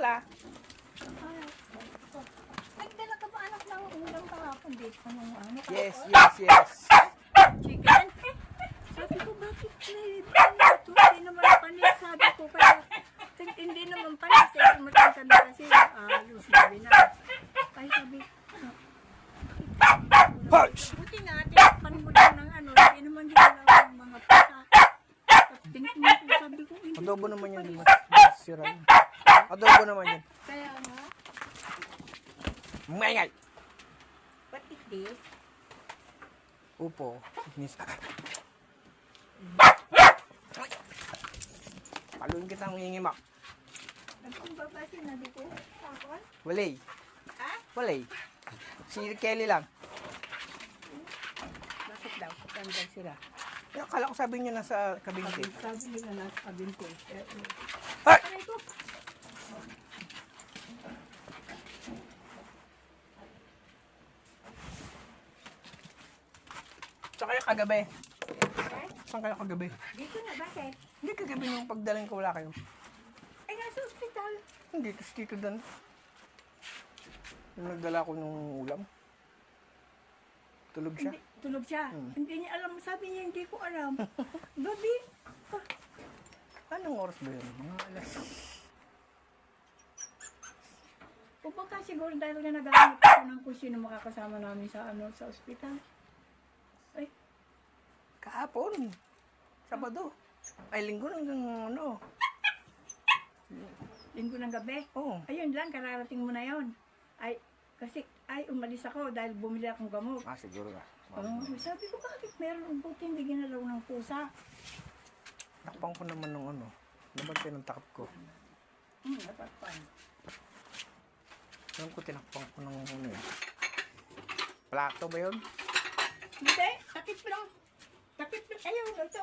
Lola. Nagdala ka ba anak ng ulam kahapon dito? Anong ano? Yes, yes, yes. Chicken? Sabi ko, bakit ito? Hindi naman panis. Sabi ko, kaya hindi naman panis. Eh, umatang kami kasi lose sabi na. Ay, sabi, buti nga, tinakpan mo daw ng ano, hindi naman ginalaw ng mga pasa. Tinikman ko, sabi ko, hindi. Adobo naman yan, di ba? Sira yun. Adobo naman yan. Kaya nga, Mayay! what is this? Upo. Miss. Paluin kitang hingimak. Nagpumbabasin na dito. Takon? Walay. Ha? Walay. Si Kelly lang. Bakit daw? Tandang sila. Kaya akala ko sabi niya nasa kabinti. Sabi nila nasa kabinte. Ay! Aray ko. Saan kayo kagabi? Saan kayo kagabi? Dito na, bakit? Hindi kagabi nung pagdaling ko wala kayo. Ay, nasa ospital. Hindi, tapos dito doon. Nung nagdala ko nung ulam. Tulog siya. Hindi, tulog siya. Hindi niya alam. Sabi niya, hindi ko alam. Gabi. Anong oras ba yun? Mga alas. O baka siguro dahil na nagagamit ako ng kung sino makakasama namin sa sa ospital. Ay, Kahapon. Sabado. Ay, linggo hanggang ano. linggo ng gabi. Oo. Ayun lang, kararating mo na yon. Ay, kasi, umalis ako dahil bumili akong gamot. Ah, siguro nga. Sabi ko, bakit meron ang buti hindi ginalaw ng pusa? Takpang ko naman ng ano. Nabagay ng takap ko. Napagpan. Alam ko, tinakpang ko ng ano eh. Plato ba yun? Hindi, takip lang. Takip lang. Ayaw na ito.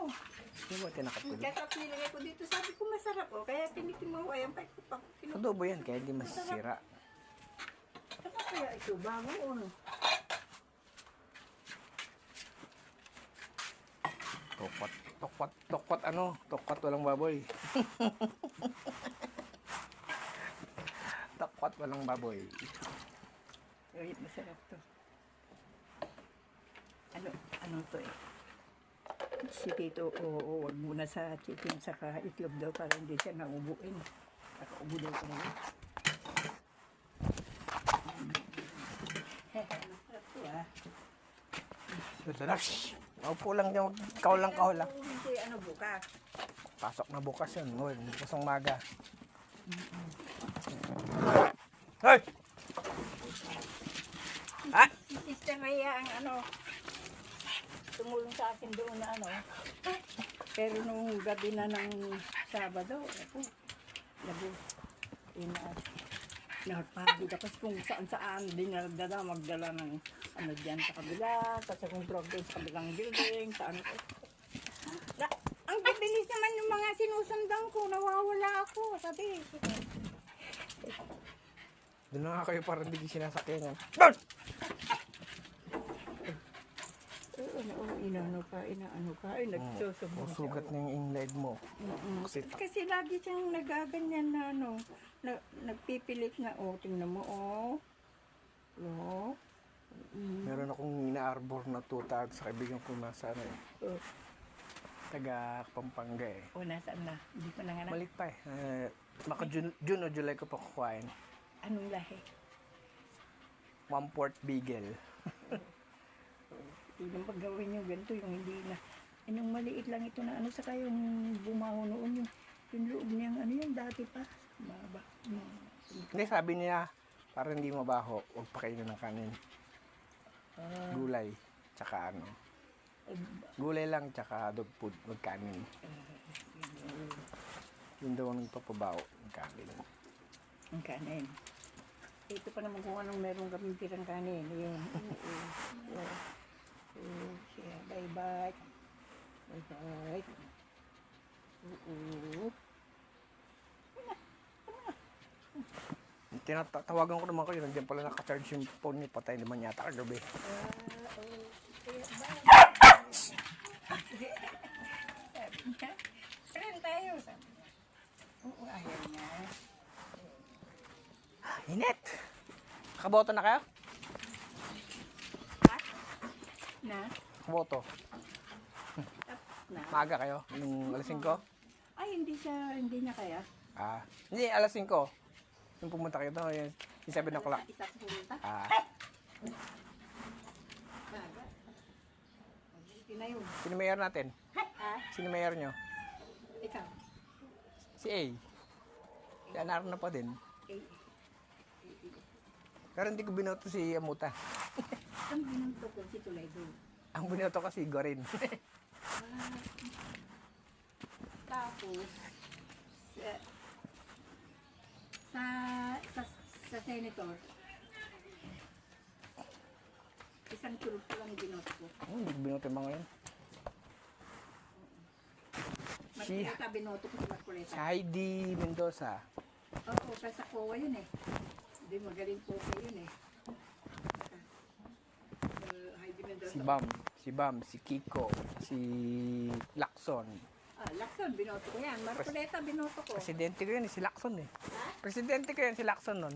Hindi ba tinakap ko yun? Kaya nilagay ko dito, sabi ko masarap oh. Kaya tinitin mo, ayan pa ito pa. Adobo yan, kaya hindi masisira. Ano kaya ito? Bago o ano? Tokwat ano? Tokwat walang baboy. Tokwat walang baboy. Ay, masarap to. Ano to eh? Si Tito, oo, wag muna sa chicken saka itlog daw para hindi siya naubuin. Nakaubo daw ko na. Masarap to ah. Maupo lang dyan, kaulang. Hindi, bukas. Pasok na bukas yun. Bukas ang maga. Hey! Ah! Si Sister Rhea ang tumulong sa akin doon na Pero nung gabi na ng Sabado, nagpagod ako kung saan dinadala, magdala ng dyan sa kabila, sa second floor doon sa kabilang building, sa ko. Ang bibilis naman yung mga sinusundan ko, nawawala ako, sabi. Doon na nga kayo para hindi sinasakyan yan. Doon! Inaano ka, nagsusubong Sugat na yung inlaid mo. Kasi lagi siyang nagaganyan na nagpipilit na, tingnan mo, Meron akong ina-arbor na tutag sa kaibigan ko nasa taga Pampanga eh. Nasaan na? Hindi pa nanganak. Malik pa eh. Maka June o July ko pa kukuhain. Anong lahi? One-port Beagle. Yung paggawin nyo ganito, yung hindi na, yung maliit lang ito na saka yung bumaho noon, yung loob niyang yung dati pa. Hindi, sabi niya, para hindi mabaho, huwag pa kainin ng kanin. Gulay, tsaka gulay lang, tsaka dog food, huwag kanin. Yun daw ang nagpapabaho, ng kanin. Ang kanin. Ito pa naman kung anong meron kaming tirang kanin. Yun. Siya, bye-bye. Bye-bye. Tinatawagan ko naman kayo, nandiyan pala naka-charge yung phone niya, patay naman yata kagabi. Kaya tayo. Oo, ayaw niya. Init! Nakaboto na kayo? Na? Boto. Na? Maaga kayo? Yung alas 5? Ay, hindi niya kaya. Ah. Hindi, alas 5. Yung pumunta kayo to, yung 7 o'clock. Isa sa pumunta. Ah. Baga. Ito na yun. Sino mayor natin? Ah, Sino mayor nyo? ikaw. Si A. Kaya naroon na pa din. Eh, Pero hindi ko binoto si Amuta. ang binunto ko si Toledo. Ang binoto kasi Gorin. Ah, tapos, sa senator, isang tulog ko lang binoto ko. Hindi ko binoto yung mga yun. Si- Marcoleta, binoto ko si Si Marcoleta. Heidi Mendoza. Oo, sa COA yun eh. Hindi, magaling po ko yun eh. Heidi Mendoza. Si Bam, si Kiko, si Lacson. Lacson, binoto ko yan. Marcoleta, binoto ko. Presidente ko yun, si Lacson eh. Presidente ko yan, si Lacson nun.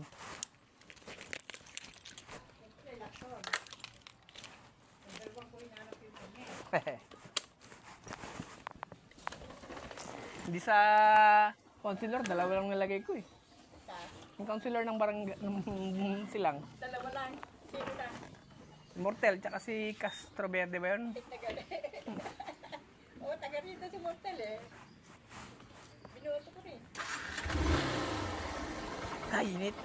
Lacson. Ang dalawang ko hinanap yung kanya. Hindi sa councilor, dalawa lang nilagay ko eh. Yung councilor ng barangay, ng silang. Dalawa lang. Sino na? Mortel, tsaka si Castro Verde ba yun? Oo, taga rito si Mortel eh. Binoto ko rin. Ay, init.